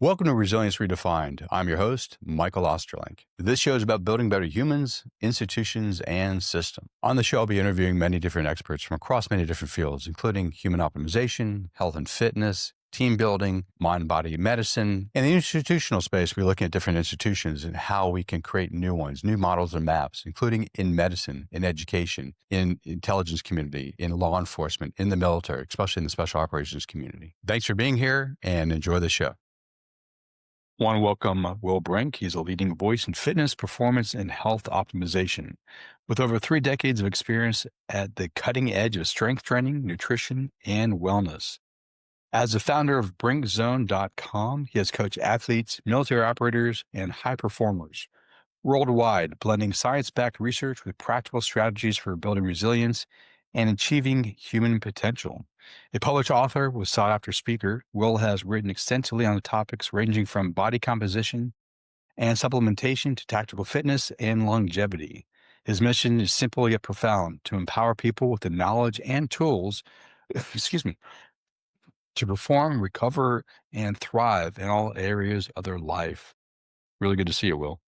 Welcome to Resilience Redefined. I'm your host, Michael Ostrolenk. This show is about building better humans, institutions, and systems. On the show, I'll be interviewing many different experts from across many different fields, including human optimization, health and fitness, team building, mind-body medicine. In the institutional space, we're looking at different institutions and how we can create new ones, new models and maps, including in medicine, in education, in intelligence community, in law enforcement, in the military, especially in the special operations community. Thanks for being here and enjoy the show. I want to welcome Will Brink. He's a leading voice in fitness, performance, and health optimization. With over 3 decades of experience at the cutting edge of strength training, nutrition, and wellness. As the founder of brinkzone.com, he has coached athletes, military operators, and high performers worldwide, blending science-backed research with practical strategies for building resilience and achieving human potential. A published author with sought-after speaker, Will has written extensively on the topics ranging from body composition and supplementation to tactical fitness and longevity. His mission is simple yet profound: to empower people with the knowledge and tools, excuse me, to perform, recover, and thrive in all areas of their life. Really good to see you, Will.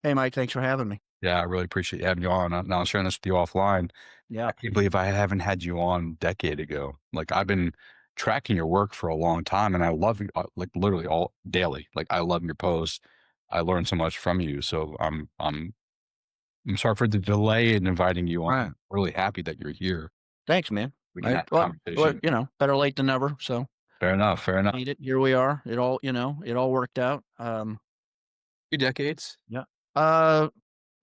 Hey, Mike, thanks for having me. Yeah, I really appreciate having you on. Now I'm sharing this with you offline. Yeah. I can't believe I haven't had you on a decade ago. Like, I've been tracking your work for a long time, and I love you, like literally all daily. Like, I love your posts. I learned so much from you. So I'm sorry for the delay in inviting you on. Right. I'm really happy that you're here. Thanks, man. We can have a Well, conversation. better late than never. So Fair enough. Fair enough. need it. Here we are. It all worked out. 2 decades. Yeah.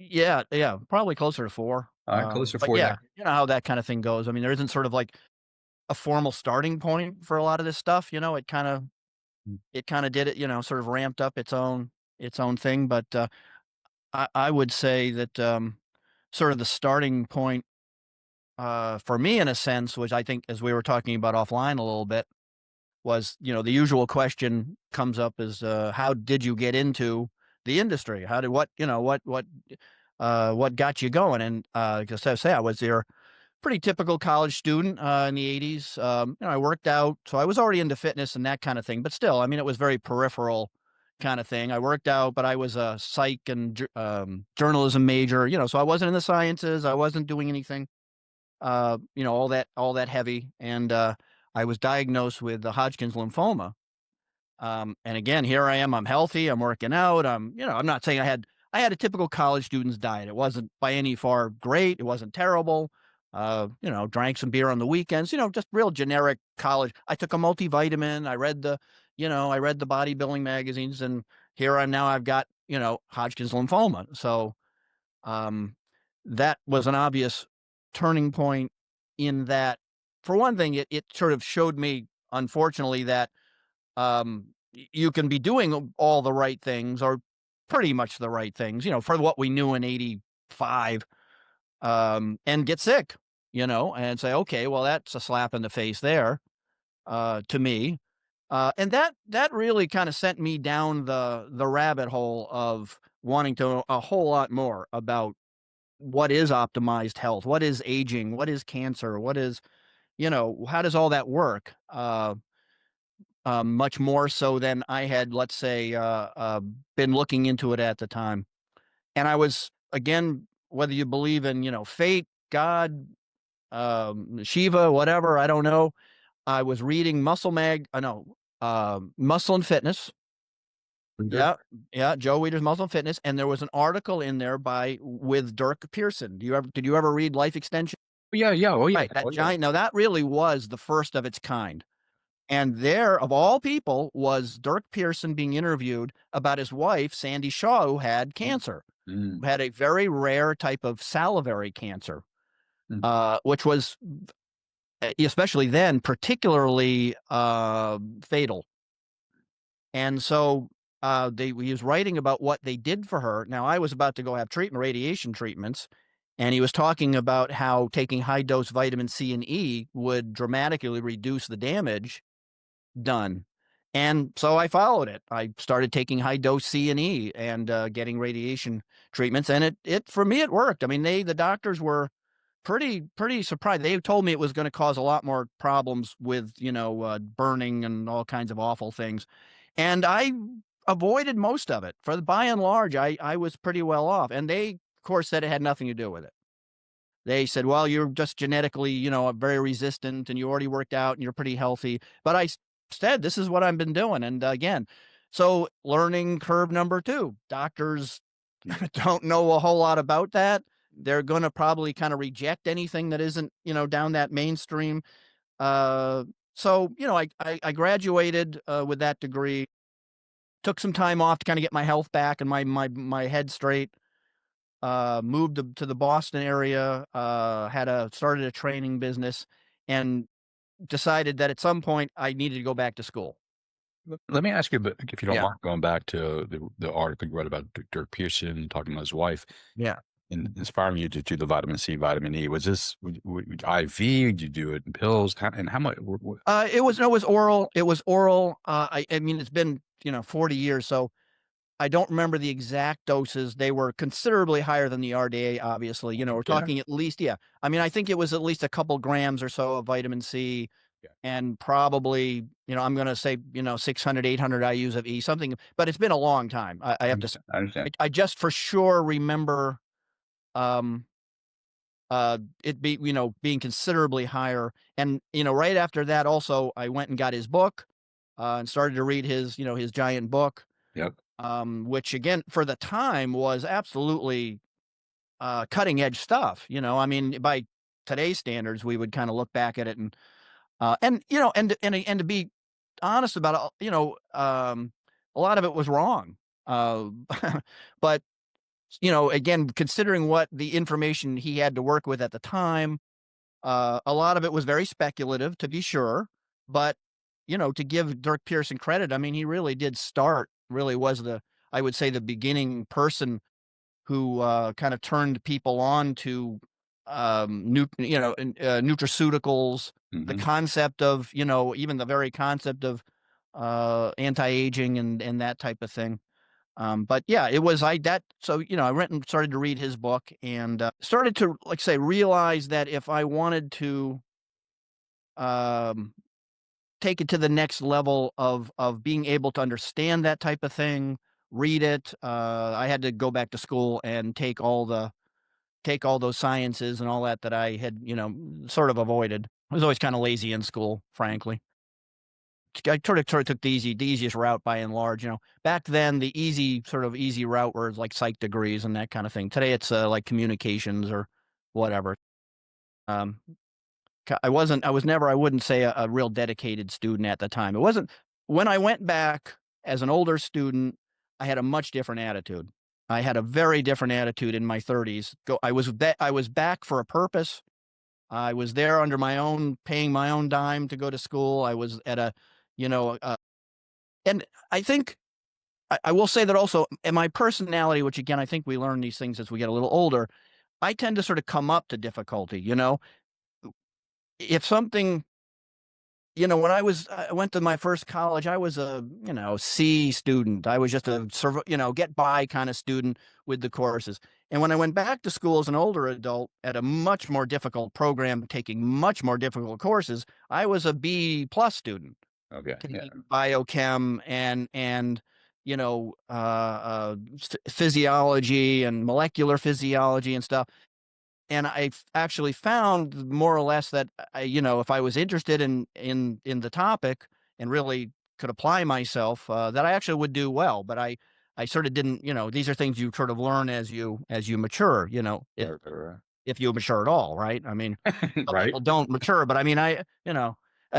Yeah, probably closer to 4. All right, close to But 4 yeah, decades. you know how that kind of thing goes. I mean, there isn't sort of like a formal starting point for a lot of this stuff. It kind of did it. Sort of ramped up its own thing. But I would say that sort of the starting point for me, in a sense, which I think, as we were talking about offline a little bit, was, the usual question comes up is, how did you get into the industry? How did, what got you going? And, because I say I was your pretty typical college student, in the 80s. I worked out, so I was already into fitness and that kind of thing, but still, I mean, it was very peripheral kind of thing. I worked out, but I was a psych and, journalism major, so I wasn't in the sciences. I wasn't doing anything, all that heavy. And, I was diagnosed with the Hodgkin's lymphoma. And again, here I am, I'm healthy, I'm working out. I'm not saying I had a typical college student's diet. It wasn't by any far great. It wasn't terrible. Drank some beer on the weekends, just real generic college. I took a multivitamin. I read the bodybuilding magazines, and here I'm now, I've got, Hodgkin's lymphoma. So, um, that was an obvious turning point, in that, for one thing, it sort of showed me, unfortunately, that you can be doing all the right things, or pretty much the right things, for what we knew in 85, and get sick, and say, okay, well, that's a slap in the face there, to me. And that really kind of sent me down the rabbit hole of wanting to know a whole lot more about what is optimized health, what is aging, what is cancer, what is, how does all that work? Much more so than I had, let's say, been looking into it at the time. And I was, again, whether you believe in, fate, God, Shiva, whatever, I don't know. I was reading Muscle and Fitness. Yeah, yeah, Joe Weider's Muscle and Fitness, and there was an article in there with Dirk Pearson. Did you ever read Life Extension? Yeah, yeah. Oh, yeah. Right, that Oh, yeah. giant. Now that really was the first of its kind. And there, of all people, was Dirk Pearson being interviewed about his wife, Sandy Shaw, who had cancer, Mm, who had a very rare type of salivary cancer, mm. which was, especially then, particularly fatal. And so, he was writing about what they did for her. Now, I was about to go have radiation treatments, and he was talking about how taking high dose vitamin C and E would dramatically reduce the damage done. And so I followed it. I started taking high dose C and E, and getting radiation treatments, and it for me, it worked. I mean, the doctors were pretty surprised. They told me it was going to cause a lot more problems with, burning and all kinds of awful things. And I avoided most of it. By and large, I was pretty well off. And they, of course, said it had nothing to do with it. They said, well, you're just genetically, very resistant and you already worked out and you're pretty healthy. But I said, this is what I've been doing. And again, so learning curve number 2, doctors don't know a whole lot about that. They're going to probably kind of reject anything that isn't, down that mainstream. So, I graduated with that degree, took some time off to kind of get my health back and my head straight. Moved to the Boston area, started a training business, and decided that at some point I needed to go back to school. Let me ask you, but if you don't Yeah. mind, going back to the article you read about Dirk Pearson talking to his wife Yeah. and inspiring you to do the vitamin C, vitamin E. Was this IV? Did you do it in pills? And how much? It was oral. It was oral. I mean, it's been 40 years, so I don't remember the exact doses. They were considerably higher than the RDA. Obviously, we're Yeah. talking at least, yeah. I mean, I think it was at least a couple grams or so of vitamin C. Yeah. And probably, I'm going to say, 600, 800 IUs of E, something, but it's been a long time. I have to, I understand. I just for sure remember, um, it being considerably higher. And, right after that, also, I went and got his book, and started to read his giant book, Yep. which again, for the time was absolutely, cutting edge stuff. I mean, by today's standards, we would kind of look back at it and to be honest about it, a lot of it was wrong. Uh, but again, considering what the information he had to work with at the time, a lot of it was very speculative, to be sure. But to give Dirk Pearson credit, I mean, he really did start. Really was I would say, the beginning person who kind of turned people on to nutraceuticals, the Hmm. concept of even the very concept of anti-aging and that type of thing. But yeah, it was I that so I went and started to read his book and started to, like, say, realize that if I wanted to um, take it to the next level of being able to understand that type of thing, read it, I had to go back to school and take all those sciences and all that I had, sort of avoided. I was always kind of lazy in school, frankly. I sort of took the easiest route by and large. Back then the easy route was like psych degrees and that kind of thing. Today it's like communications or whatever. Um, I wouldn't say a real dedicated student at the time. It wasn't when I went back as an older student, I had a much different attitude. I had a very different attitude in my 30s. I was back for a purpose. I was there under paying my own dime to go to school. I was at you know, uh, and I think I will say that also, in my personality, which again, I think we learn these things as we get a little older, I tend to sort of come up to difficulty. If something, when I went to my first college, I was a, C student. I was just a, get by kind of student with the courses. And when I went back to school as an older adult at a much more difficult program, taking much more difficult courses, I was a B plus student, Okay. Yeah. taking biochem and physiology and molecular physiology and stuff. And I actually found more or less that if I was interested in the topic and really could apply myself, that I actually would do well. But I sort of didn't. These are things you sort of learn as you mature. If you mature at all, right? I mean, some Right. people don't mature, but I mean,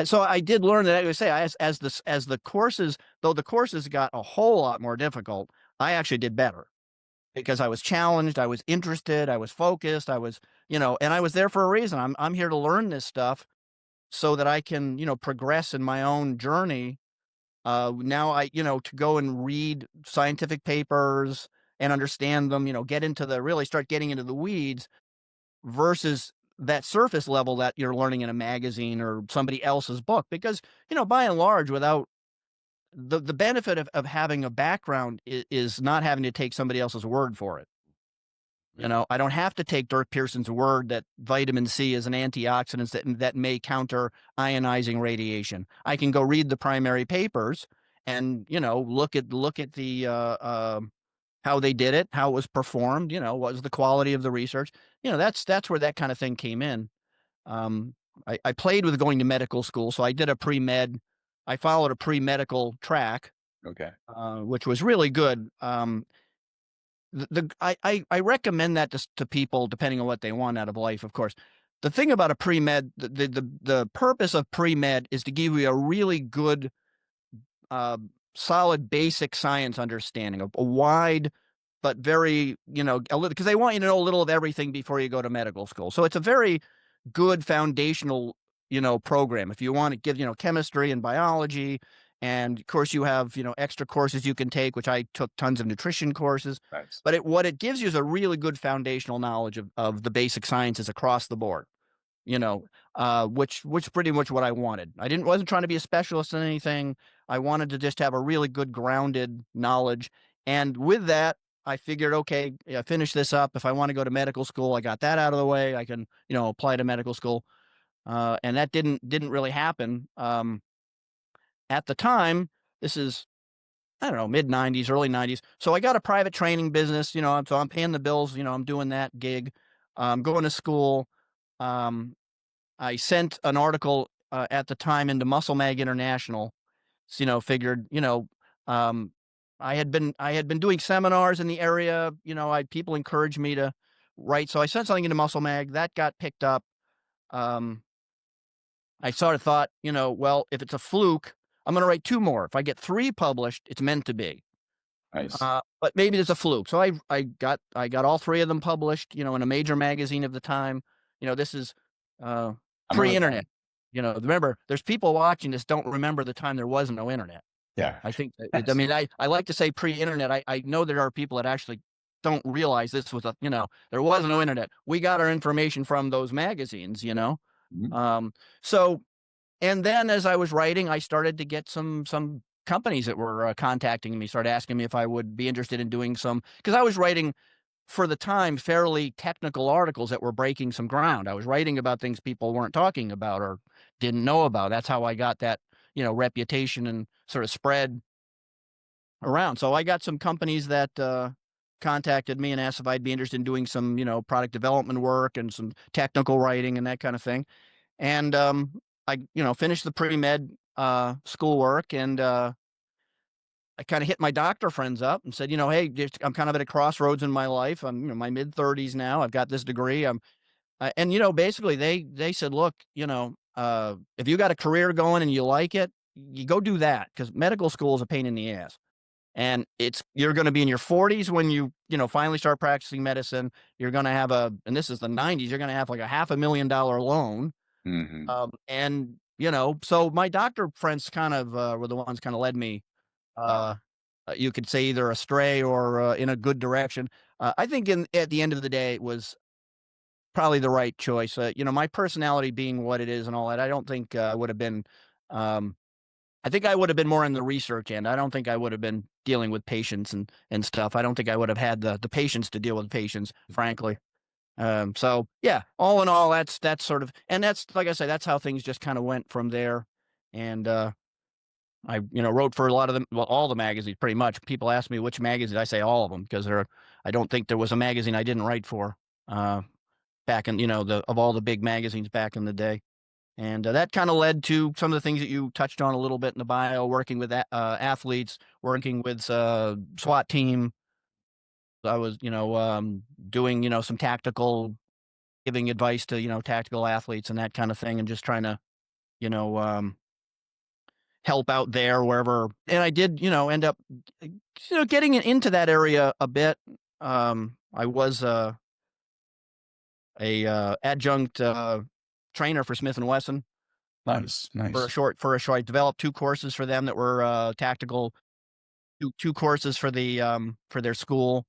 so I did learn that. I would say as the courses, though the courses got a whole lot more difficult, I actually did better because I was challenged, I was interested, I was focused, and I was there for a reason. I'm here to learn this stuff so that I can, progress in my own journey. Now to go and read scientific papers and understand them, really start getting into the weeds versus that surface level that you're learning in a magazine or somebody else's book. Because, by and large, without the benefit of having a background is not having to take somebody else's word for it. I don't have to take Dirk Pearson's word that vitamin C is an antioxidant that may counter ionizing radiation. I can go read the primary papers and look at the how they did it, how it was performed, what was the quality of the research. That's where that kind of thing came in. Um, I played with going to medical school, so I did a pre-med. I followed a pre-medical track, Okay. which was really good. I recommend that to people depending on what they want out of life, of course. The thing about a pre-med, the purpose of pre-med is to give you a really good, uh, solid basic science understanding, a wide but very, a little, because they want you to know a little of everything before you go to medical school. So it's a very good foundational, program. If you want to give, chemistry and biology, and of course you have, extra courses you can take, which I took tons of nutrition courses. Nice. But what it gives you is a really good foundational knowledge of the basic sciences across the board, which pretty much what I wanted. Wasn't trying to be a specialist in anything. I wanted to just have a really good grounded knowledge. And with that, I figured, okay, yeah, finish this up. If I want to go to medical school, I got that out of the way. I can, apply to medical school. And that didn't really happen. At the time, this is, I don't know, mid 90s, early 90s. So I got a private training business, so I'm paying the bills, I'm doing that gig, going to school. Um, I sent an article at the time into Muscle Mag International. So, figured, um, I had been doing seminars in the area. People encouraged me to write, so I sent something into Muscle Mag that got picked up. Um, I sort of thought, well, if it's a fluke, I'm going to write two more. If I get three published, it's meant to be. Nice. But maybe there's a fluke. So I got all three of them published, in a major magazine of the time. This is uh, I remember pre-internet. that. Remember, there's people watching this don't remember the time there was no internet. Yeah. I think, I Nice. mean, I like to say pre-internet. I know there are people that actually don't realize this was there was no internet. We got our information from those magazines. Mhm. Um, so, and then as I was writing, I started to get some companies that were contacting me, started asking me if I would be interested in doing some, because I was writing for the time fairly technical articles that were breaking some ground. I was writing about things people weren't talking about or didn't know about. That's how I got that, reputation and sort of spread around. So I got some companies that contacted me and asked if I'd be interested in doing some, product development work and some technical writing and that kind of thing. And I, finished the pre-med schoolwork, and I kind of hit my doctor friends up and said, hey, I'm kind of at a crossroads in my life. I'm, my mid 30s now. I've got this degree. And basically they said, look, if you got a career going and you like it, you go do that, because medical school is a pain in the ass. And you're going to be in your 40s when finally start practicing medicine. You're going to have and this is the 90s, you're going to have like a $500,000 loan. Hmm. And, so my doctor friends kind of were the ones kind of led me, uh, you could say, either astray or in a good direction. I think at the end of the day, it was probably the right choice. My personality being what it is and all that, I don't think I would have been, um, I think I would have been more in the research end. I don't think I would have been dealing with patients and stuff. I don't think I would have had the patience to deal with patients, frankly. So yeah, all in all, that's sort of, and that's, like I say, that's how things just kind of went from there. And I, wrote for a lot of them, well, all the magazines pretty much. People ask me which magazine, I say all of them, because I don't think there was a magazine I didn't write for, back in, of all the big magazines back in the day. And that kind of led to some of the things that you touched on a little bit in the bio, working with athletes, working with SWAT team. I was, doing, some tactical, giving advice to, tactical athletes and that kind of thing, and just trying to, you know, um, help out there wherever. And I did, end up, getting into that area a bit. I was a adjunct trainer for Smith and Wesson Nice. Nice. I developed two courses for them that were tactical, two courses for their school.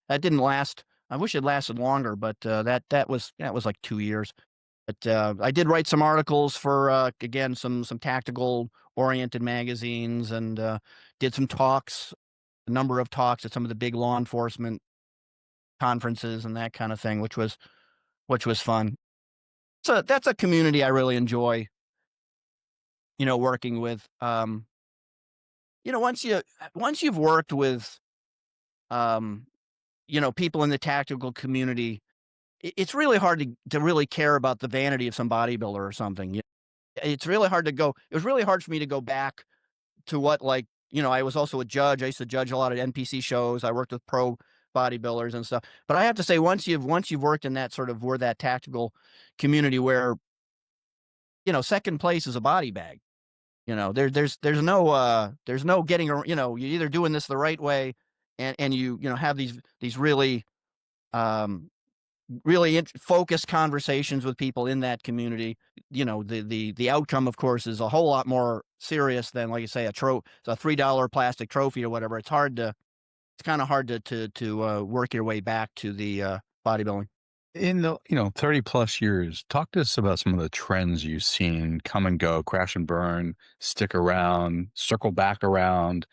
That didn't last. I wish it lasted longer, but that was like 2 years. But I did write some articles for again some tactical oriented magazines, and did some talks, a number of talks at some of the big law enforcement conferences and that kind of thing, which was fun. So that's a community I really enjoy, working with. once you've worked with, um, people in the tactical community, it's really hard to really care about the vanity of some bodybuilder or something. It's really hard to go. It was really hard for me to go back to what, like, I was also a judge. I used to judge a lot of NPC shows. I worked with pro bodybuilders and stuff. But I have to say, once you've worked in that sort of where that tactical community where, second place is a body bag. There's no getting, you're either doing this the right way, and have these um really focused conversations with people in that community. The outcome, of course, is a whole lot more serious than, like you say, it's a $3 plastic trophy or whatever. It's kind of hard to work your way back to the bodybuilding. In the 30 plus years, talk to us about some of the trends you've seen come and go, crash and burn, stick around, circle back around.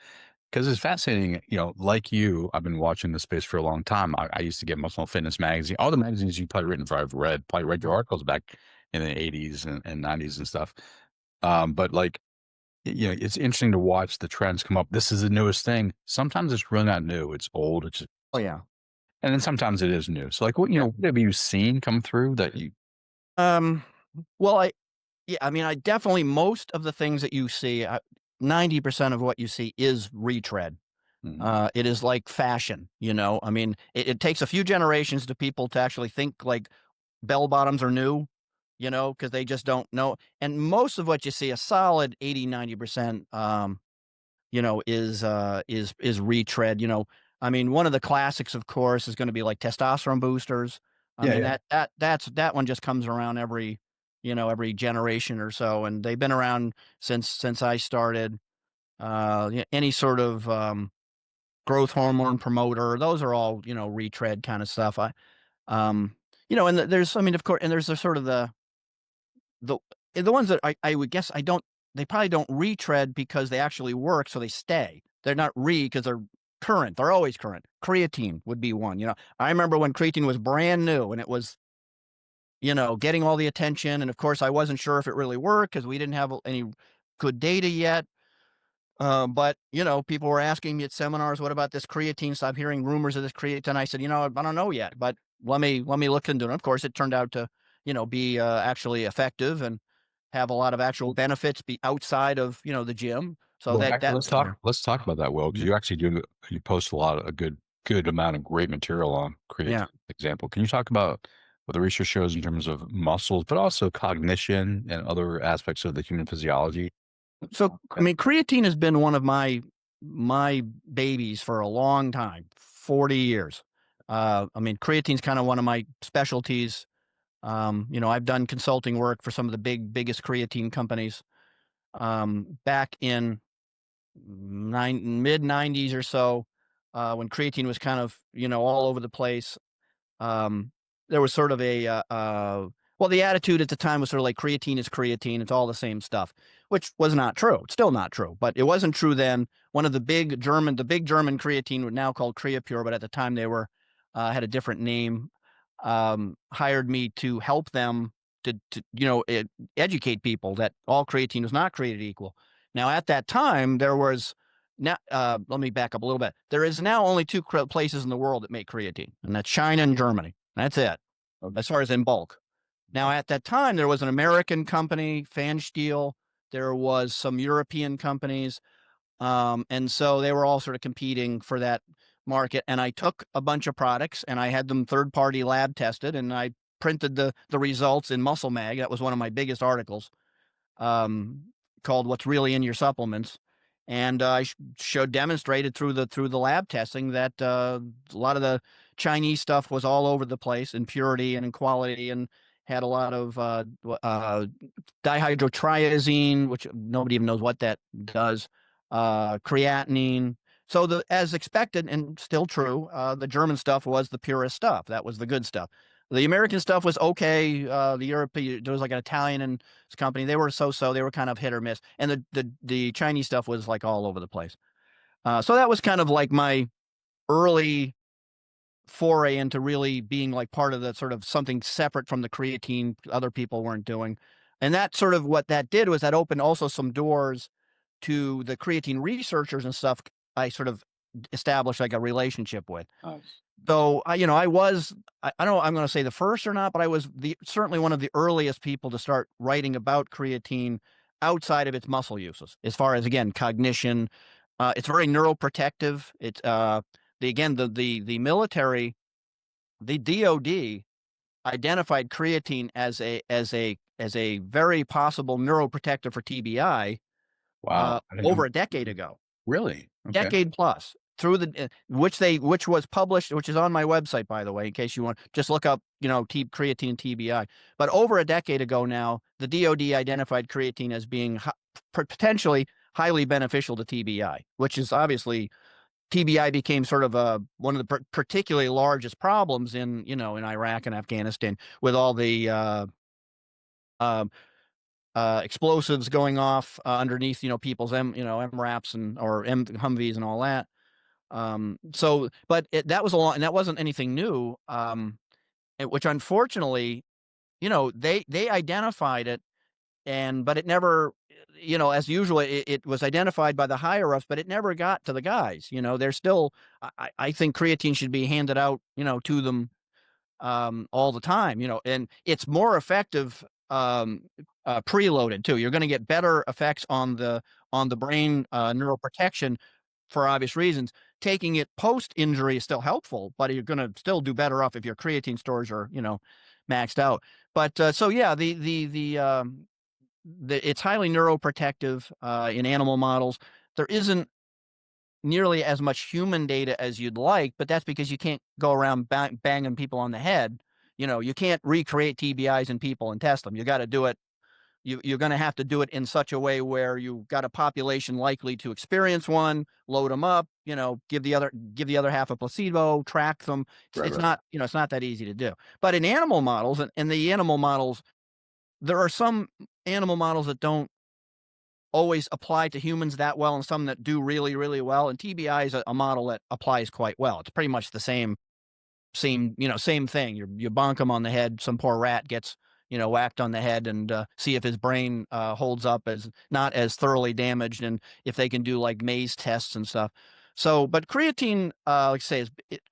Because it's fascinating, like you, I've been watching this space for a long time. I used to get Muscle Fitness magazine, all the magazines you probably written for, I've read, probably read your articles back in the 80s and 90s and stuff. But like, it's interesting to watch the trends come up. This is the newest thing. Sometimes it's really not new. It's old. Oh yeah. And then sometimes it is new. So like, what have you seen come through that you, Um. Well, yeah. I mean, I definitely, most of the things that you see, 90% of what you see is retread. Mhm. It is like fashion. I mean, it takes a few generations to people to actually think like bell bottoms are new, because they just don't know. And most of what you see, a solid 80-90%, is retread. I mean, one of the classics, of course, is going to be like testosterone boosters. I Yeah, mean, yeah. that one just comes around every generation or so, and they've been around since I started. Any sort of growth hormone promoter, those are all retread kind of stuff. And there's, I mean, of course, and there's the sort of the the ones that I would guess, I don't they probably don't retread because they actually work, so they stay. They're not because they're current. They're always current. Creatine would be one. I remember when creatine was brand new and it was, getting all the attention. And of course, I wasn't sure if it really worked because we didn't have any good data yet. But people were asking me at seminars, "What about this creatine?" So I'm hearing rumors of this creatine. I said, I don't know yet, but let me look into it. Of course, it turned out to, be actually effective and have a lot of actual benefits be outside of the gym. So Well, that let's talk. Let's talk about that, Will, because Mhm. you actually you post a good amount of great material on Yeah. creatine. Example, can you talk about what the research shows in terms of muscles, but also cognition and other aspects of the human physiology? So I mean, creatine has been one of my babies for a long time, 40 years. I mean, creatine's kind of one of my specialties. I've done consulting work for some of the biggest creatine companies. Back in mid '90s or so, when creatine was kind of all over the place. Um, there was sort of well, the attitude at the time was sort of like creatine is creatine; it's all the same stuff, which was not true. It's still not true, but it wasn't true then. One of the big German creatine, now called Creapure, but at the time they were had a different name. Hired me to help them to educate people that all creatine was not created equal. Now, at that time, there was now. Let me back up a little bit. There is now only two places in the world that make creatine, and that's China and Germany. That's it, as far as in bulk. Now, at that time, there was an American company, Fansteel. There was some European companies, and so they were all sort of competing for that market. And I took a bunch of products and I had them third party lab tested, and I printed the results in Muscle Mag. That was one of my biggest articles, um, called "What's Really in Your Supplements," and I showed demonstrated through the lab testing that a lot of the Chinese stuff was all over the place in purity and in quality, and had a lot of dihydrotriazine, which nobody even knows what that does, creatinine. So as expected and still true, the German stuff was the purest stuff. That was the good stuff. The American stuff was okay. The European, there was like an Italian and company. They were so. They were kind of hit or miss. And the Chinese stuff was like all over the place. So that was kind of like my early foray into really being like part of the sort of something separate from the creatine other people weren't doing. And that sort of what that did was that opened also some doors to the creatine researchers and stuff, I sort of established like a relationship with. Nice. So I don't know, I'm going to say the first or not, but I was certainly one of the earliest people to start writing about creatine outside of its muscle uses. As far as, again, cognition, it's very neuroprotective. It's the military, the DoD identified creatine as a very possible neuroprotector for TBI Wow. I didn't know. over a decade ago. Really? Okay. Decade plus, through the which was published, which is on my website, by the way, in case you want, just look up, creatine TBI. But over a decade ago now, the DoD identified creatine as being potentially highly beneficial to TBI, which is obviously TBI became sort of one of the particularly largest problems in Iraq and Afghanistan, with all the um, explosives going off underneath people's MRAPs or Humvees and all that. But that was and that wasn't anything new. Which unfortunately, they identified it, but it never, as usual, it was identified by the higher ups, but it never got to the guys. They're still, I think creatine should be handed out, to them all the time, and it's more effective preloaded too. You're going to get better effects on the brain neuroprotection for obvious reasons. Taking it post injury is still helpful, but you're going to still do better off if your creatine stores are, maxed out. But so yeah, it's highly neuroprotective in animal models. There isn't nearly as much human data as you'd like, but that's because you can't go around banging people on the head. You can't recreate TBIs in people and test them. You got to do it. You're going to have to do it in such a way where you've got a population likely to experience one, load them up, give the other half a placebo, track them. It's not, it's not that easy to do. But in animal models, and the animal models, there are some animal models that don't always apply to humans that well, and some that do really, really well. And TBI is a model that applies quite well. It's pretty much the same thing. You bonk him on the head. Some poor rat gets, whacked on the head, and see if his brain holds up as not as thoroughly damaged, and if they can do like maze tests and stuff. So, but creatine, like I say,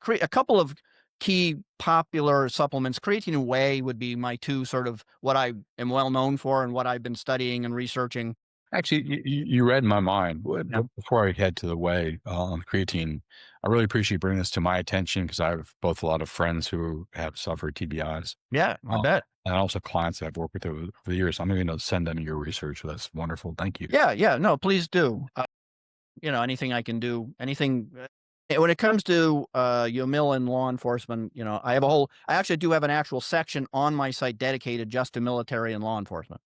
a couple of key popular supplements. Creatine and whey would be my two sort of what I am well known for and what I've been studying and researching. Actually, you read my mind. Yeah. Before I head to the whey on creatine, I really appreciate bringing this to my attention because I have both a lot of friends who have suffered TBIs. Yeah, I bet. And also clients that I've worked with over the years. I'm going to send them your research. So that's wonderful. Thank you. Yeah. No, please do. Anything I can do, anything. When it comes to mill and law enforcement, I actually do have an actual section on my site dedicated just to military and law enforcement.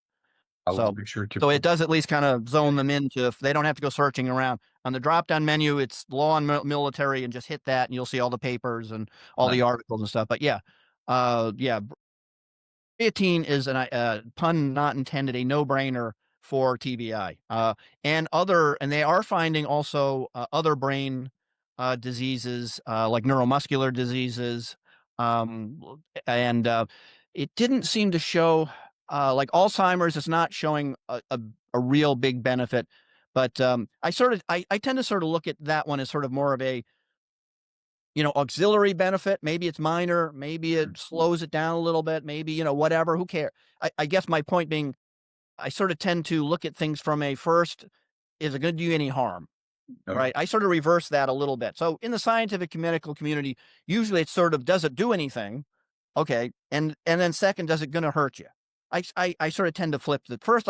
I will make sure to. So it does at least kind of zone them into, if they don't have to go searching around. On the drop-down menu, it's law and military, and just hit that, and you'll see all the papers and all the articles and stuff. But yeah, creatine is pun not intended, a no-brainer for TBI. And they are finding also other brain diseases, like neuromuscular diseases. And it didn't seem to show, like Alzheimer's is not showing a real big benefit. But I tend to sort of look at that one as sort of more of a, auxiliary benefit. Maybe it's minor, maybe it slows it down a little bit, maybe, whatever, who cares? I guess my point being, I sort of tend to look at things from a first, is it going to do you any harm? Okay. Right. I sort of reverse that a little bit. So in the scientific medical community, usually it's sort of, does it do anything? Okay. And then second, does it going to hurt you? I sort of tend to flip the first.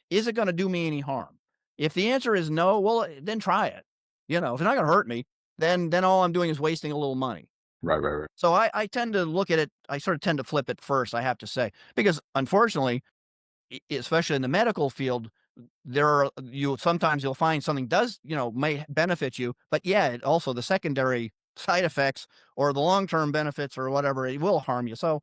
Is it going to do me any harm? If the answer is no, well, then try it. If it's not going to hurt me, then all I'm doing is wasting a little money. Right. So I tend to look at it. I sort of tend to flip it first, I have to say, because unfortunately, especially in the medical field, sometimes you'll find something does, may benefit you, but it also, the secondary side effects or the long-term benefits or whatever, it will harm you. So,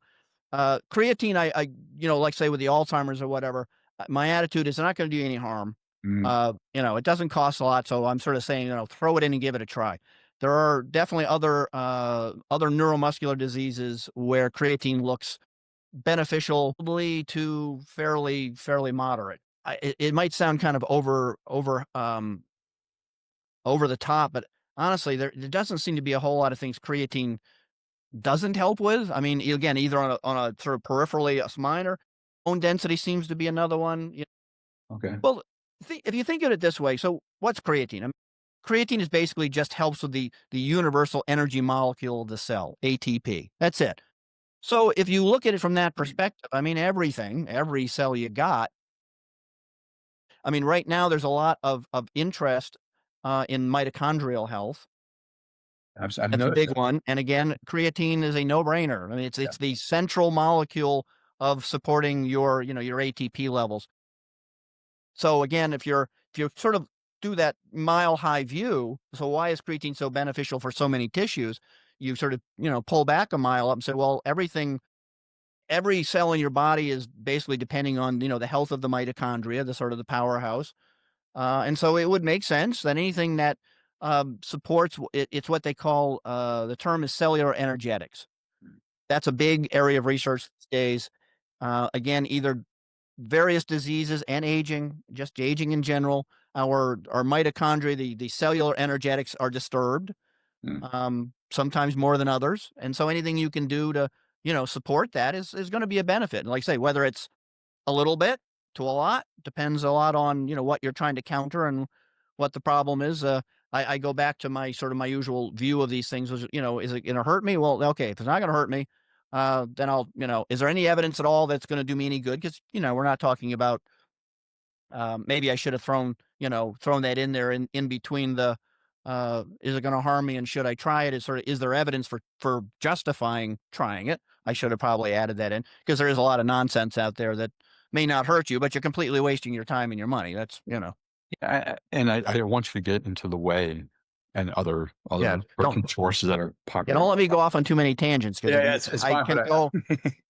creatine, I like say with the Alzheimer's or whatever, my attitude is not going to do you any harm. It doesn't cost a lot. So I'm sort of saying, throw it in and give it a try. There are definitely other neuromuscular diseases where creatine looks beneficial to fairly moderate. it might sound kind of over the top, but honestly, there doesn't seem to be a whole lot of things creatine doesn't help with. I mean, again, either on a sort of peripherally minor, bone density seems to be another one. Okay. Well, if you think of it this way, so what's creatine? I mean, creatine is basically just helps with the universal energy molecule of the cell, ATP. That's it. So if you look at it from that perspective, I mean, every cell you got. I mean, right now there's a lot of interest in mitochondrial health. I've That's a noticed big that. one. And again, creatine is a no-brainer. I mean, Yeah. it's the central molecule of supporting your ATP levels. So again, if you sort of do that mile high view, so why is creatine so beneficial for so many tissues? You sort of, pull back a mile up and say, well, every cell in your body is basically depending on, the health of the mitochondria, the sort of the powerhouse. And so it would make sense that anything that supports it's what they call the term is cellular energetics. That's a big area of research these days. Again, either various diseases and aging, just aging in general. Our mitochondria, the cellular energetics are disturbed, Mm. sometimes more than others. And so anything you can do to, support that is going to be a benefit. And like I say, whether it's a little bit to a lot, depends a lot on, what you're trying to counter and what the problem is. I go back to my sort of my usual view of these things was, is it going to hurt me? Well, okay, if it's not going to hurt me, then I'll, is there any evidence at all that's going to do me any good? Because, we're not talking about, maybe I should have thrown that in there in between the, is it going to harm me and should I try it? Is there evidence for justifying trying it? I should have probably added that in because there is a lot of nonsense out there that may not hurt you, but you're completely wasting your time and your money. That's, Yeah, I want you to get into the Whey and yeah, other protein sources that are popular. don't let me go off on too many tangents because Yeah, it's I fine, can but go,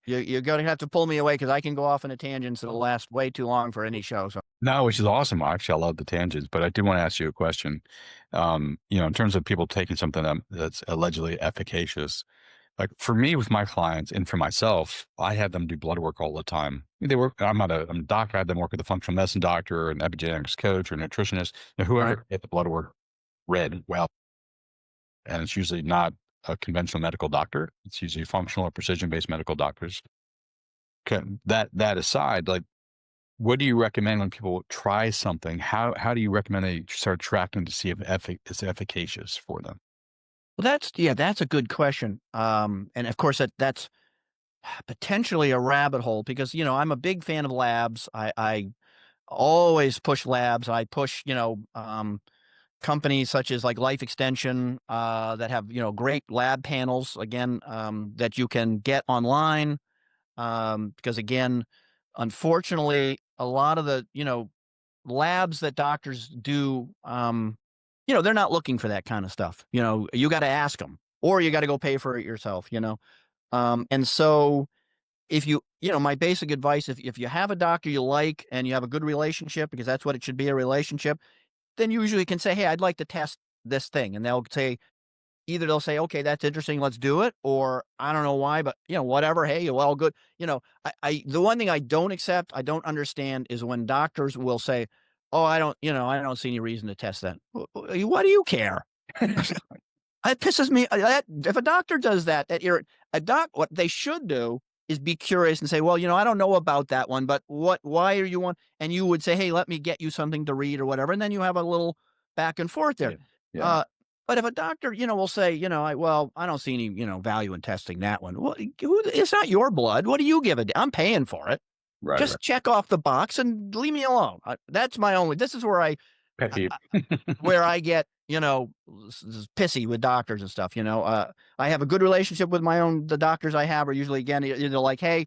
you're going to have to pull me away because I can go off on a tangents that'll last way too long for any show. So, no, which is awesome. Actually, I love the tangents, but I do want to ask you a question. In terms of people taking something that's allegedly efficacious, like for me with my clients and for myself, I have them do blood work all the time. They work. I'm a doctor. I have them work with a functional medicine doctor, an epigenetics coach, or a nutritionist, right. whoever get the blood work read well. And it's usually not a conventional medical doctor. It's usually functional or precision based medical doctors. Okay, that aside, like, what do you recommend when people try something? How do you recommend they start tracking to see if it's efficacious for them? Well, that's a good question. And of course that's potentially a rabbit hole because, I'm a big fan of labs. I always push labs. I push, companies such as like Life Extension, that have, great lab panels again, that you can get online. Because again, unfortunately, a lot of the, labs that doctors do, they're not looking for that kind of stuff. You got to ask them or you got to go pay for it yourself. And so if my basic advice, if you have a doctor you like and you have a good relationship, because that's what it should be, a relationship, then you usually can say, hey, I'd like to test this thing. And either they'll say, okay, that's interesting, let's do it. Or I don't know why, but whatever. Hey, well, good. The one thing I don't accept, I don't understand is when doctors will say, oh, I don't see any reason to test that. What do you care? It pisses me. If a doctor does that, what they should do is be curious and say, well, I don't know about that one, but why are you on? And you would say, hey, let me get you something to read or whatever. And then you have a little back and forth there. Yeah. Yeah. Uh, but if a doctor, will say, I don't see any, value in testing that one. Well, it's not your blood. What do you give I'm paying for it. Right. Right. Just check off the box and leave me alone. That's this is where Pet peeve. I get, pissy with doctors and stuff. I have a good relationship with the doctors I have are usually, again, either like, hey,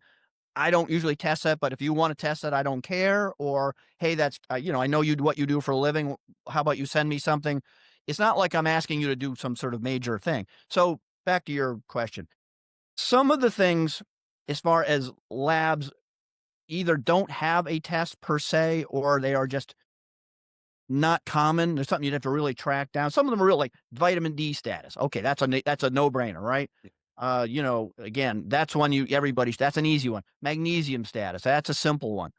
I don't usually test that, but if you want to test it, I don't care. Or, hey, that's, I know what you do for a living. How about you send me something? It's not like I'm asking you to do some sort of major thing. So back to your question. Some of the things, as far as labs, either don't have a test per se, or they are just not common. There's something you'd have to really track down. Some of them are real, like vitamin D status. Okay, that's a no brainer, right? Again, that's one that's an easy one. Magnesium status, that's a simple one.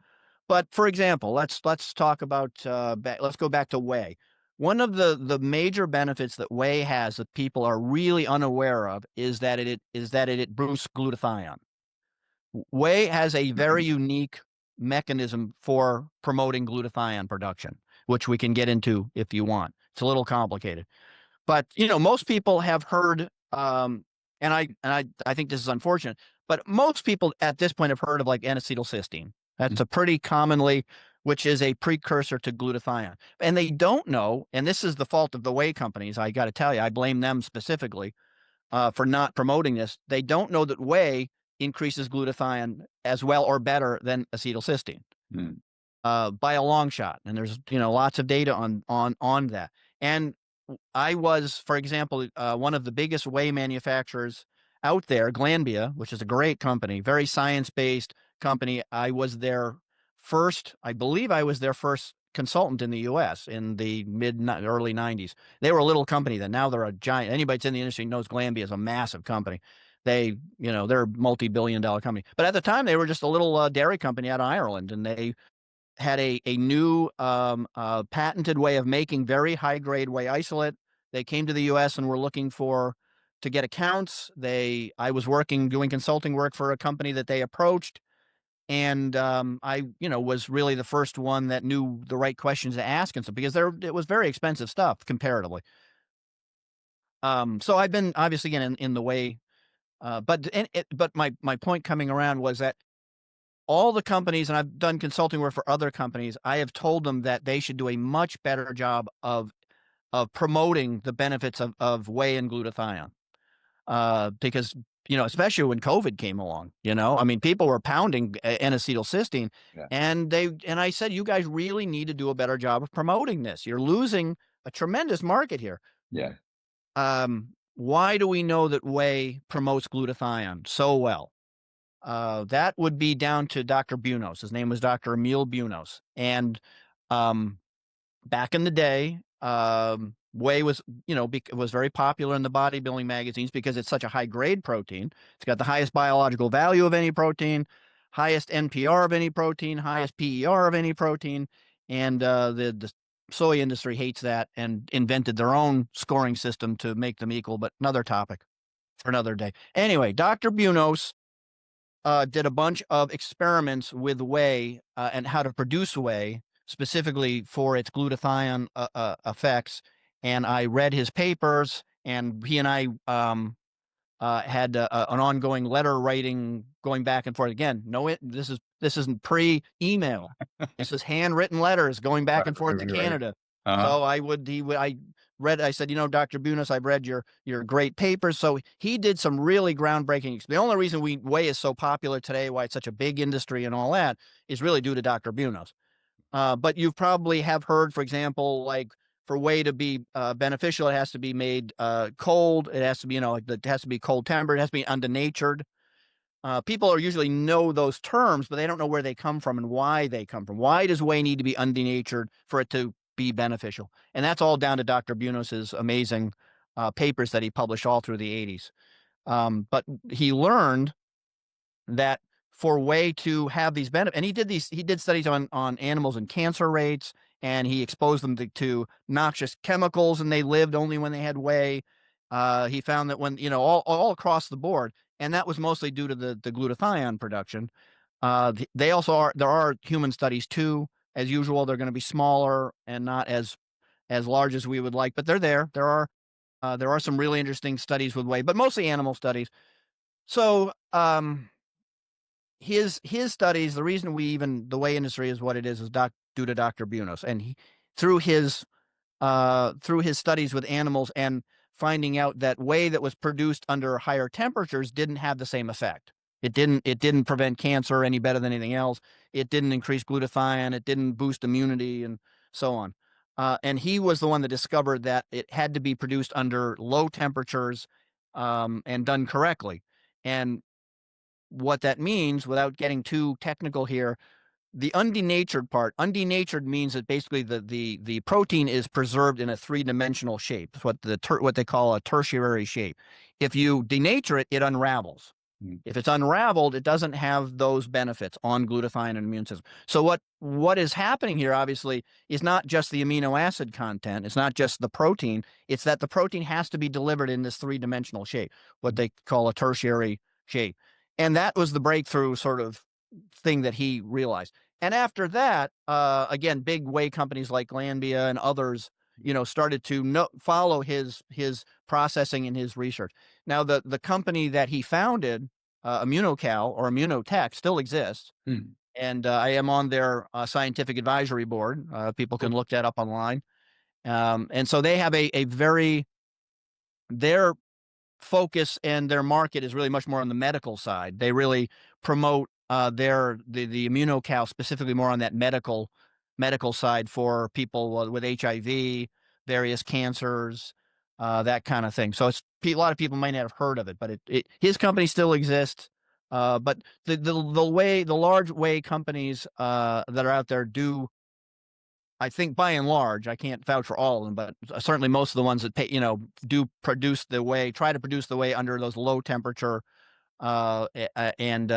But for example, let's talk about let's go back to whey. One of the major benefits that whey has that people are really unaware of is that it boosts glutathione. Whey has a very unique mechanism for promoting glutathione production, which we can get into if you want. It's a little complicated, but most people have heard, and I think this is unfortunate, but most people at this point have heard of like N-acetylcysteine. That's a pretty commonly, which is a precursor to glutathione, and they don't know. And this is the fault of the whey companies. I got to tell you, I blame them specifically for not promoting this. They don't know that whey increases glutathione as well or better than acetylcysteine by a long shot. And there's lots of data on that. And I was, for example, one of the biggest whey manufacturers out there, Glanbia, which is a great company, very science-based company. I believe I was their first consultant in the U.S. in the early 90s. They were a little company then. Now they're a giant. Anybody that's in the industry knows Glanbia is a massive company. They're a multi-billion-dollar company. But at the time, they were just a little dairy company out of Ireland, and they had a new patented way of making very high-grade whey isolate. They came to the U.S. and were looking to get accounts. I was doing consulting work for a company that they approached. And I was really the first one that knew the right questions to ask, and so because it was very expensive stuff comparatively. So I've been obviously again in the way, but my point coming around was that all the companies, and I've done consulting work for other companies, I have told them that they should do a much better job of promoting the benefits of whey and glutathione. Because especially when COVID came along, I mean, people were pounding N-acetylcysteine, Yeah. and I said, you guys really need to do a better job of promoting this. You're losing a tremendous market here. Yeah. Why do we know that whey promotes glutathione so well? That would be down to Dr. Bunos. His name was Dr. Emil Bunos, and back in the day, whey was very popular in the bodybuilding magazines because it's such a high grade protein. It's got the highest biological value of any protein, highest NPR of any protein, highest PER of any protein, and the soy industry hates that and invented their own scoring system to make them equal. But another topic for another day. Anyway, Dr. Bunos did a bunch of experiments with whey and how to produce whey specifically for its glutathione effects. And I read his papers, and he and I had an ongoing letter writing going back and forth. Again, this isn't pre-email. This is handwritten letters going back and forth to Canada. So I said, Dr. Bunos, I've read your great papers. So he did some really groundbreaking. The only reason whey is so popular today, why it's such a big industry and all that, is really due to Dr. Bunos. But you probably have heard, for example, like for whey to be beneficial, it has to be made cold. It has to be, it has to be cold tempered. It has to be undenatured. People usually know those terms, but they don't know where they come from and why they come from. Why does whey need to be undenatured for it to be beneficial? And that's all down to Dr. Bunos's amazing papers that he published all through the 80s. But he learned that for whey to have these benefits, and he did studies on animals and cancer rates, and he exposed them to noxious chemicals, and they lived only when they had whey. He found that when, all across the board, and that was mostly due to the glutathione production. There are human studies too. As usual, they're going to be smaller and not as large as we would like, but they're there. There are some really interesting studies with whey, but mostly animal studies. So, his studies, the reason the whey industry is what it is due to Dr. Bunos, and through his studies with animals and finding out that whey that was produced under higher temperatures didn't have the same effect. It didn't prevent cancer any better than anything else. It didn't increase glutathione. It didn't boost immunity and so on. And he was the one that discovered that it had to be produced under low temperatures and done correctly. And what that means, without getting too technical here, the undenatured part, undenatured means that basically the protein is preserved in a three-dimensional shape. It's what they call a tertiary shape. If you denature it, it unravels. If it's unraveled, it doesn't have those benefits on glutathione and immune system. So what is happening here, obviously, is not just the amino acid content. It's not just the protein. It's that the protein has to be delivered in this three-dimensional shape, what they call a tertiary shape. And that was the breakthrough sort of thing that he realized. And after that, again, big whey companies like Glanbia and others, started to follow his processing and his research. Now, the company that he founded, Immunocal or Immunotech, still exists. And I am on their scientific advisory board. People can look that up online. And so they have their focus and their market is really much more on the medical side. They really promote the Immunocal specifically more on that medical side for people with HIV, various cancers, that kind of thing. So a lot of people might not have heard of it, but his company still exists. But the large whey companies that are out there do, I think by and large, I can't vouch for all of them, but certainly most of the ones that do produce the whey, try to produce the whey under those low temperature, and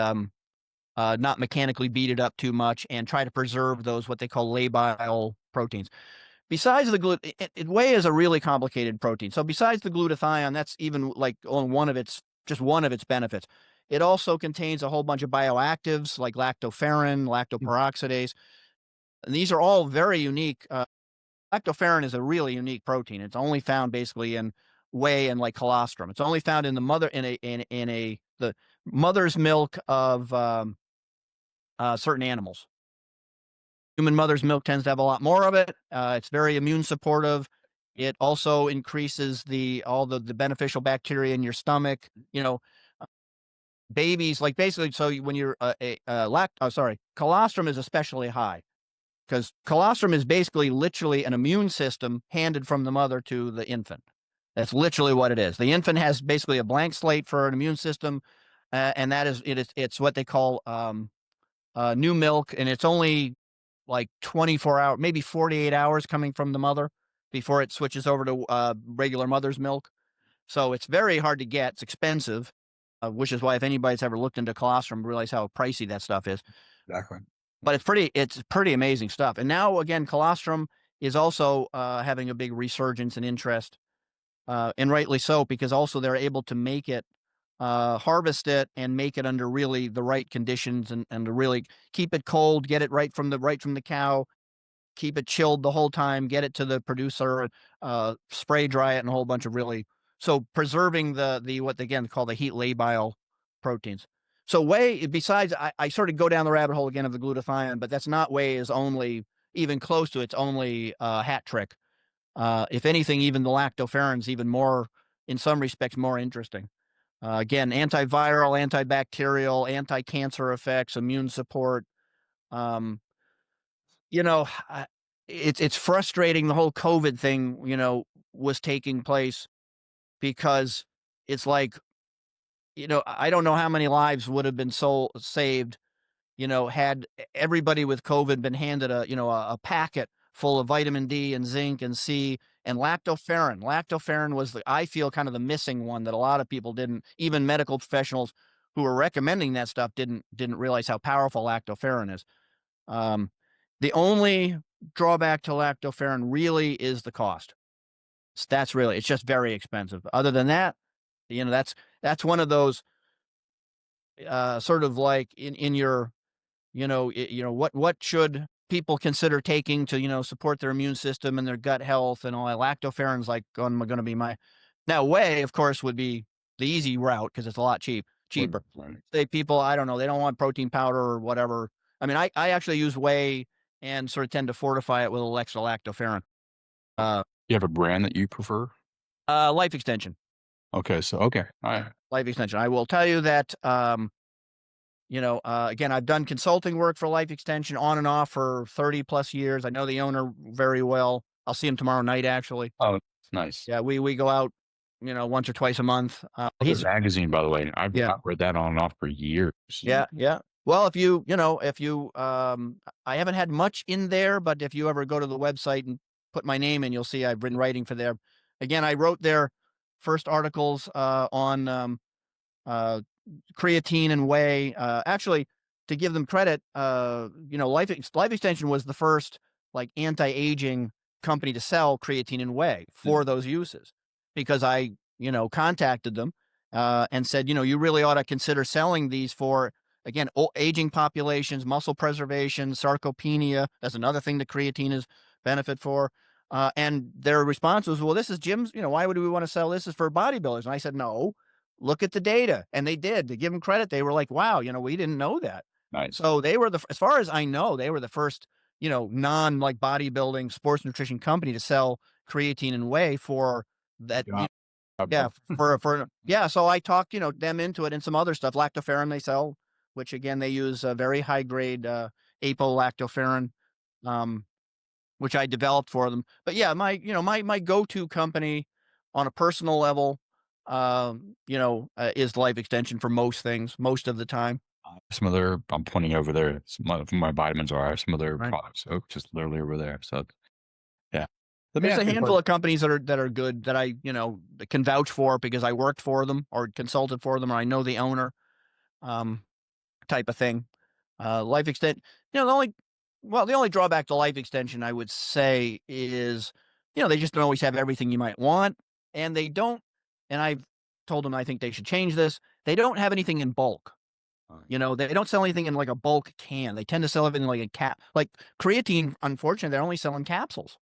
not mechanically beat it up too much, and try to preserve those what they call labile proteins. Besides the whey is a really complicated protein. So besides the glutathione, that's even like on one of its benefits. It also contains a whole bunch of bioactives like lactoferrin, lactoperoxidase. And these are all very unique. Lactoferrin is a really unique protein. It's only found basically in whey and like colostrum. It's only found in the the mother's milk of certain animals. Human mother's milk tends to have a lot more of it. It's very immune supportive. It also increases all the beneficial bacteria in your stomach. Babies, like basically, so when you're colostrum is especially high, because colostrum is basically literally an immune system handed from the mother to the infant. That's literally what it is. The infant has basically a blank slate for an immune system, and it's what they call new milk, and it's only like 24 hours, maybe 48 hours coming from the mother before it switches over to regular mother's milk. So it's very hard to get. It's expensive, which is why if anybody's ever looked into colostrum, realize how pricey that stuff is. Exactly. But it's pretty amazing stuff. And now again, colostrum is also having a big resurgence and interest, and rightly so, because also they're able to make it, harvest it and make it under really the right conditions, and to really keep it cold, get it right from the cow, keep it chilled the whole time, get it to the producer, spray dry it, and a whole bunch of so preserving the what they again call the heat labile proteins. So whey, besides, I sort of go down the rabbit hole again of the glutathione, but that's not whey is only even close to its only hat trick. If anything, even the lactoferrin's even more, in some respects, more interesting. Again, antiviral, antibacterial, anti-cancer effects, immune support. Um, it's frustrating. The whole COVID thing, was taking place, because it's like, I don't know how many lives would have been saved, had everybody with COVID been handed a packet full of vitamin D and zinc and C and lactoferrin. Lactoferrin was I feel kind of the missing one that a lot of people didn't, even medical professionals who were recommending that stuff didn't realize how powerful lactoferrin is. The only drawback to lactoferrin really is the cost. It's just very expensive. Other than that, that's one of those sort of like in your, what should people consider taking to, support their immune system and their gut health and all that. Lactoferrin's like going to be now whey, of course, would be the easy route because it's a lot cheaper. Right. Say people, I don't know, they don't want protein powder or whatever. I mean, I actually use whey and sort of tend to fortify it with a little extra lactoferrin. You have a brand that you prefer? Life Extension. Okay. So, okay. All right. Life Extension. I will tell you that, again, I've done consulting work for Life Extension on and off for 30 plus years. I know the owner very well. I'll see him tomorrow night, actually. Oh, nice. Yeah, we go out, once or twice a month. He's a magazine, by the way. I've read that on and off for years. Yeah. Well, if you, I haven't had much in there, but if you ever go to the website and put my name in, you'll see I've been writing for there. Again, I wrote their first articles on creatine and whey. Actually, to give them credit, Life Extension was the first like anti-aging company to sell creatine and whey for those uses, because I contacted them and said, you really ought to consider selling these for, again, aging populations, muscle preservation, sarcopenia. That's another thing that creatine is benefit for. And their response was, well, this is Jim's, why would we want to sell this? Is for bodybuilders. And I said, no, look at the data. And they did. To give them credit, they were like, wow, we didn't know that. Nice. So they were as far as I know, they were the first, non like bodybuilding sports nutrition company to sell creatine and whey for that. Yeah. Yeah, yeah. So I talked, them into it, and some other stuff. Lactoferrin they sell, which again they use a very high grade apolactoferrin, which I developed for them. But yeah, my go-to company on a personal level, is Life Extension for most things, most of the time. Some other, I'm pointing over there. Some of my vitamins are some other Right. products. So just literally over there. So yeah. Let me There's ask a you a handful of companies that are good that I can vouch for because I worked for them or consulted for them, or I know the owner, type of thing. Life Extension, the only drawback to Life Extension I would say is, they just don't always have everything you might want, and they don't. And I've told them I think they should change this. They don't have anything in bulk. They don't sell anything in like a bulk can. They tend to sell everything like a cap. Like creatine, unfortunately, they're only selling capsules.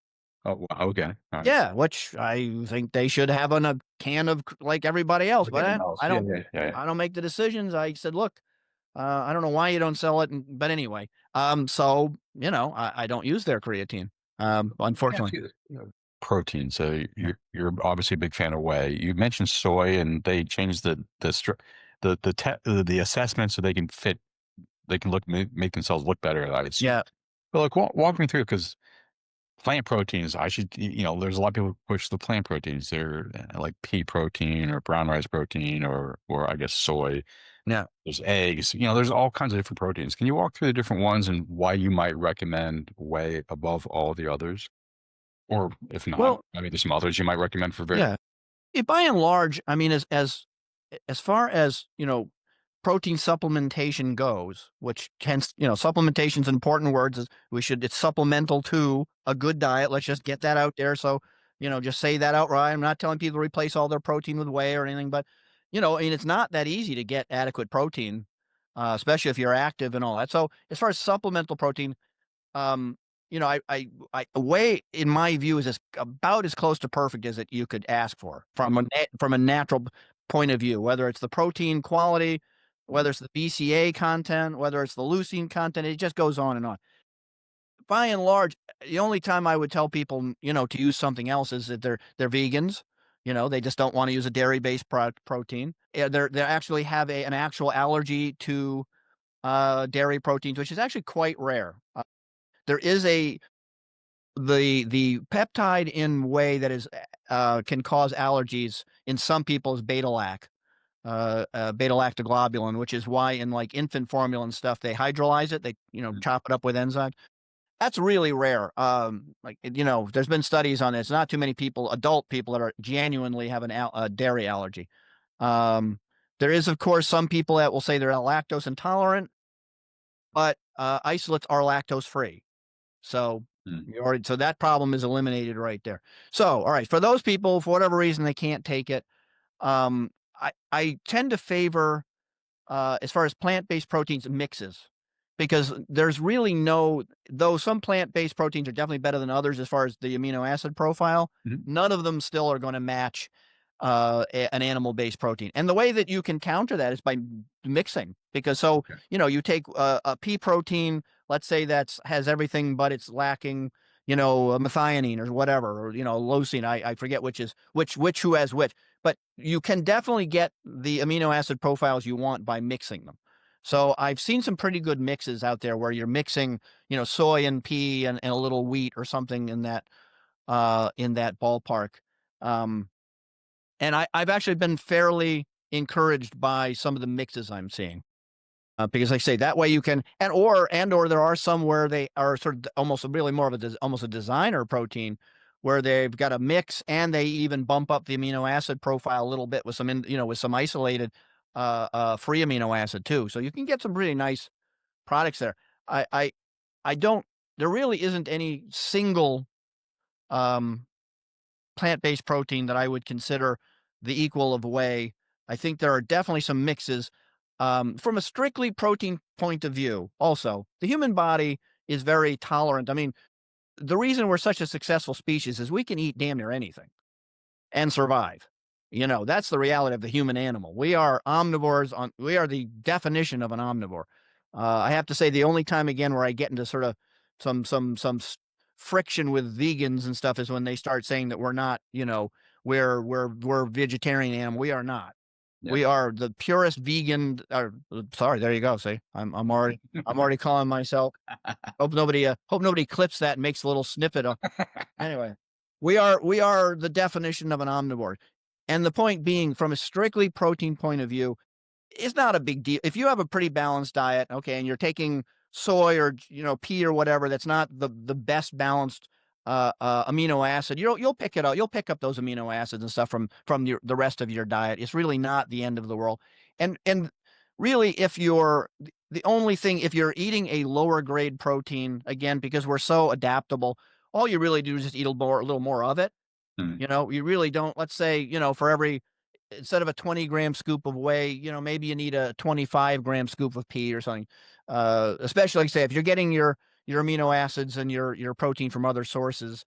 Oh, wow, okay. All right. Yeah, which I think they should have on a can of like everybody else. Like But everyone else. I Yeah, don't. yeah. I don't make the decisions. I said, look, I don't know why you don't sell it, but anyway, so I don't use their creatine, Let me ask unfortunately. you this, protein. So you're obviously a big fan of whey. You mentioned soy, and they changed the assessment so they can fit. They can make themselves look better. I assume. Yeah, But like, walk me through, because plant proteins, there's a lot of people who push the plant proteins. They're like pea protein or brown rice protein or I guess soy. yeah. There's eggs. There's all kinds of different proteins. Can you walk through the different ones and why you might recommend whey above all the others? Or if not, Well, I mean, there's some others you might recommend for very. yeah. By and large, I mean, as far as protein supplementation goes, which tends, supplementation's an important words. Is it's supplemental to a good diet. Let's just get that out there. So, just say that outright. I'm not telling people to replace all their protein with whey or anything, but I mean, it's not that easy to get adequate protein, especially if you're active and all that. So, as far as supplemental protein, um, whey, in my view, is about as close to perfect as you could ask for from a natural point of view. Whether it's the protein quality, whether it's the BCA content, whether it's the leucine content, it just goes on and on. By and large, the only time I would tell people, to use something else is that they're vegans. They just don't want to use a dairy-based protein. Yeah, they actually have an actual allergy to dairy proteins, which is actually quite rare. There is the peptide in whey that is can cause allergies in some people's beta-lactoglobulin, which is why in like infant formula and stuff they hydrolyze it. They chop it up with enzymes. That's really rare. There's been studies on this. Not too many people, adult people, that are genuinely have a dairy allergy. There is, of course, some people that will say they're lactose intolerant, but isolates are lactose free. So so that problem is eliminated right there. So, all right, for those people, for whatever reason, they can't take it. I tend to favor, as far as plant-based proteins, mixes, because there's really though some plant-based proteins are definitely better than others as far as the amino acid profile, none of them still are going to match an animal-based protein. And the way that you can counter that is by mixing, because you take a pea protein, let's say has everything, but it's lacking, methionine or whatever, or leucine. I forget which who has which, but you can definitely get the amino acid profiles you want by mixing them. So I've seen some pretty good mixes out there where you're mixing, soy and pea and a little wheat or something in that ballpark. And I've actually been fairly encouraged by some of the mixes I'm seeing, because like I say, that way you can, or there are some where they are sort of almost really more of almost a designer protein, where they've got a mix and they even bump up the amino acid profile a little bit with some, with some isolated free amino acid too. So you can get some really nice products there. I I I don't. There really isn't any single um, plant-based protein that I would consider the equal of whey. I think there are definitely some mixes. From a strictly protein point of view, also, the human body is very tolerant. I mean, the reason we're such a successful species is we can eat damn near anything and survive. That's the reality of the human animal. We are omnivores. We are the definition of an omnivore. I have to say, the only time again where I get into sort of some friction with vegans and stuff is when they start saying that we're not. We're vegetarian animal. We are not. Yeah. We are the purest vegan. Sorry, there you go. See, I'm already calling myself. Hope nobody clips that and makes a little snippet of. Anyway, we are the definition of an omnivore. And the point being, from a strictly protein point of view, it's not a big deal. If you have a pretty balanced diet, okay, and you're taking soy or pea or whatever, that's not the best balanced amino acid. You'll pick it up. You'll pick up those amino acids and stuff from the rest of your diet. It's really not the end of the world. And really, if you're the only thing, if you're eating a lower grade protein, again, because we're so adaptable, all you really do is just eat a little more of it. You really don't. Let's say, instead of a 20-gram scoop of whey, maybe you need a 25-gram scoop of pea or something. Especially, like say, if you're getting your amino acids and your protein from other sources.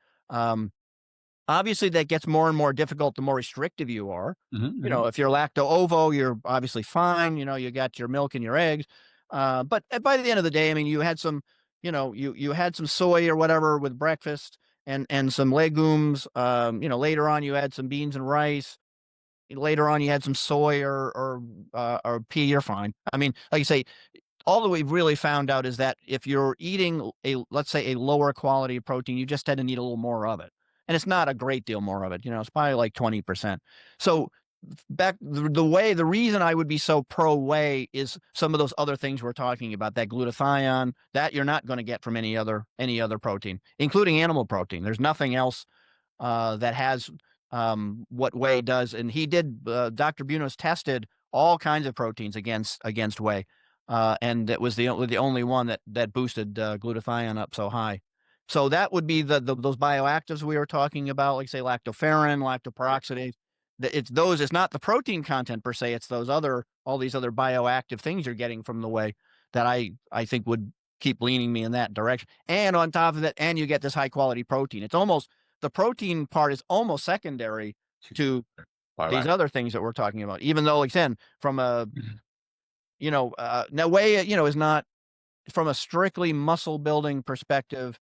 Obviously, that gets more and more difficult the more restrictive you are. If you're lacto-ovo, you're obviously fine. You got your milk and your eggs. But by the end of the day, I mean, you had some, you had some soy or whatever with breakfast and some legumes. Later on, you had some beans and rice. Later on, you had some soy or pea. You're fine. I mean, like you say, all that we've really found out is that if you're eating let's say a lower quality protein, you just tend to need a little more of it. And it's not a great deal more of it. It's probably like 20%. So the reason I would be so pro whey is some of those other things we're talking about, that glutathione, that you're not going to get from any other protein, including animal protein. There's nothing else that has what whey does. And Dr. Bunos tested all kinds of proteins against whey. And it was the only one that boosted glutathione up so high. So that would be those bioactives we were talking about, like say lactoferrin, lactoperoxidase. It's not the protein content per se. It's all these other bioactive things you're getting from the whey that I think would keep leaning me in that direction. And on top of that, and you get this high quality protein. The protein part is almost secondary to these other things that we're talking about. Even though, again, from a now whey, is not, from a strictly muscle building perspective,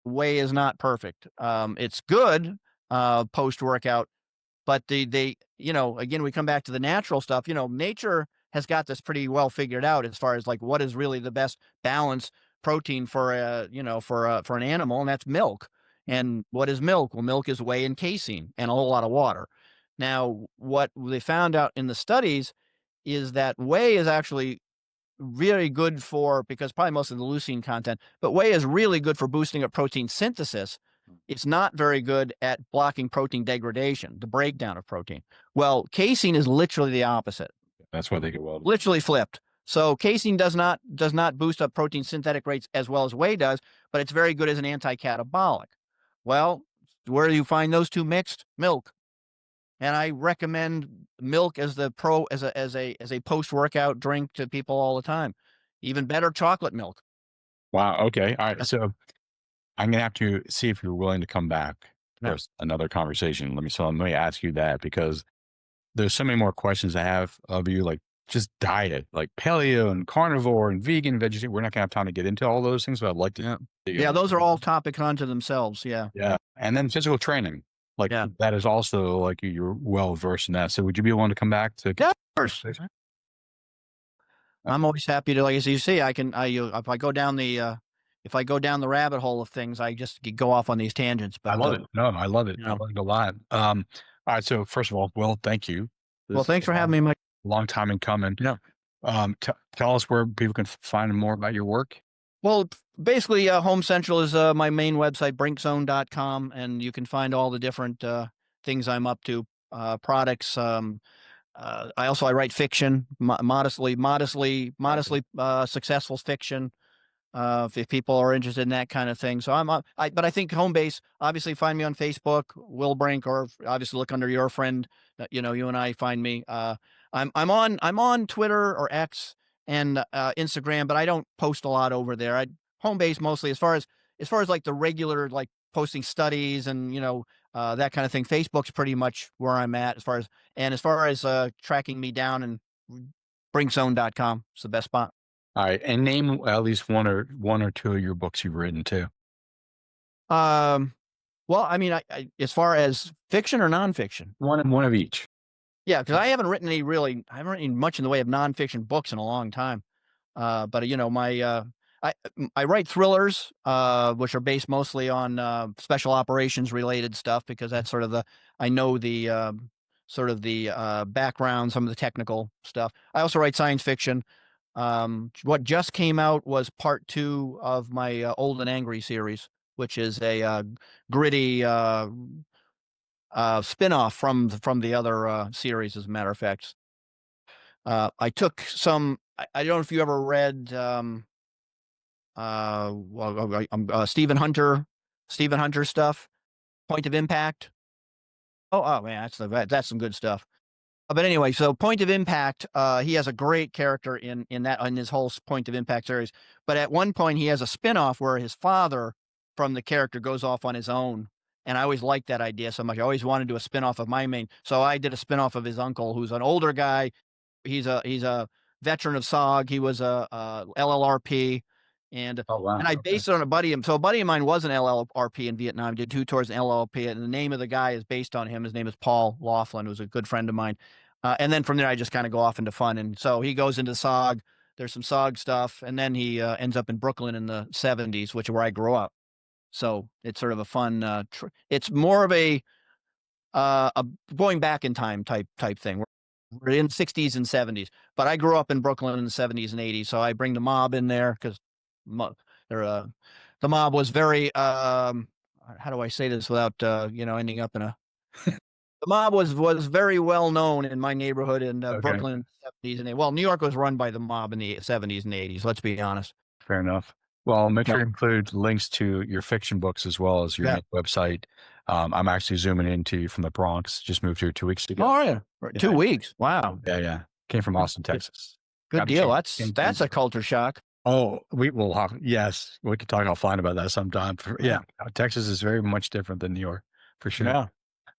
whey is not perfect. It's good post workout, but again, we come back to the natural stuff. Nature has got this pretty well figured out as far as like what is really the best balance protein for an animal, and that's milk. And what is milk? Well, milk is whey and casein and a whole lot of water. Now, what they found out in the studies is that whey is actually really good because probably most of the leucine content, but whey is really good for boosting up protein synthesis. It's not very good at blocking protein degradation, the breakdown of protein. Well, casein is literally the opposite. That's why they get well. Literally flipped. So casein does not boost up protein synthetic rates as well as whey does, but it's very good as an anti-catabolic. Well, where do you find those two mixed? Milk. And I recommend milk as a post workout drink to people all the time. Even better, chocolate milk. Wow. Okay. All right. So I'm gonna have to see if you're willing to come back for another conversation. Let me ask you that, because there's so many more questions I have of you, like just diet, like paleo and carnivore and vegan, vegetarian. We're not gonna have time to get into all those things, but I'd like to. Yeah, those are all topics unto themselves. Yeah. Yeah. And then physical training. Like that is also like you're well versed in that. So would you be willing to come back to? Yeah, of course. I'm always happy to, like as you see, if I go down the rabbit hole of things, I just go off on these tangents. But I love it. No, I love it. I love it a lot. All right. So first of all, Will, thank you. Well, thanks for having me, Mike. Long time in coming. Yeah. Tell us where people can find more about your work. Well, basically, Home Central is my main website, brinkzone.com, and you can find all the different things I'm up to, products, I write fiction, modestly successful fiction. If people are interested in that kind of thing. So but I think home base, obviously find me on Facebook, Will Brink, or obviously look under your friend, you and I find me. I'm on Twitter or X and Instagram, but I don't post a lot over there. I home base mostly as far as like the regular, like posting studies and, that kind of thing. Facebook's pretty much where I'm at as far as tracking me down, and brinkzone.com is the best spot. All right. And name at least one or two of your books you've written too. Well, I mean, I as far as fiction or nonfiction, One of each. yeah, because I haven't written much in the way of nonfiction books in a long time. But I write thrillers, which are based mostly on special operations related stuff, because that's sort of I know the sort of the background, some of the technical stuff. I also write science fiction. What just came out was part 2 of my Old and Angry series, which is a gritty spin-off from the other series, as a matter of fact. I took some. I don't know if you ever read Stephen Hunter stuff, Point of Impact. Oh man, that's some good stuff. But anyway, so Point of Impact, he has a great character in his whole Point of Impact series. But at one point, he has a spinoff where his father from the character goes off on his own. And I always liked that idea so much. I always wanted to do a spinoff of my main. So I did a spinoff of his uncle, who's an older guy. He's a veteran of SOG. He was a LLRP. And Oh, wow. I based it on a buddy. So a buddy of mine was an LLRP in Vietnam. Did 2 tours in LLRP, and the name of the guy is based on him. His name is Paul Laughlin, who's a good friend of mine. And then from there, I just kind of go off into fun. And so he goes into SOG. There's some SOG stuff, and then he ends up in Brooklyn in the 70s, which is where I grew up. So it's sort of a fun. It's more of a going back in time type thing. We're in 60s and 70s, but I grew up in Brooklyn in the 70s and 80s, so I bring the mob in there because the mob was very how do I say this without ending up in a the mob was very well known in my neighborhood in Brooklyn in the 70s and 80s. Well, New York was run by the mob in the 70s and 80s, let's be honest. Fair enough. Well, make sure to include links to your fiction books as well as your website. I'm actually zooming into you from the Bronx. Just moved here 2 weeks ago. Oh, yeah. 2 weeks. Wow. Yeah. Came from Austin, Texas. Good deal. That's a culture shock. Oh, yes, we could talk offline about that sometime. Yeah, Texas is very much different than New York, for sure. Yeah.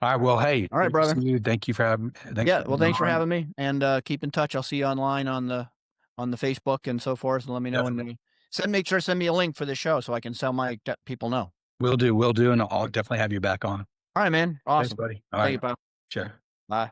All right. Well, hey. All right, brother. Thank you for having me. Thanks for having me, and keep in touch. I'll see you online on the Facebook and so forth, and let me know when make sure to send me a link for the show so I can tell my people know. Will do, and I'll definitely have you back on. All right, man. Awesome. Thanks, buddy. All right. Thank you, pal. Sure. Bye.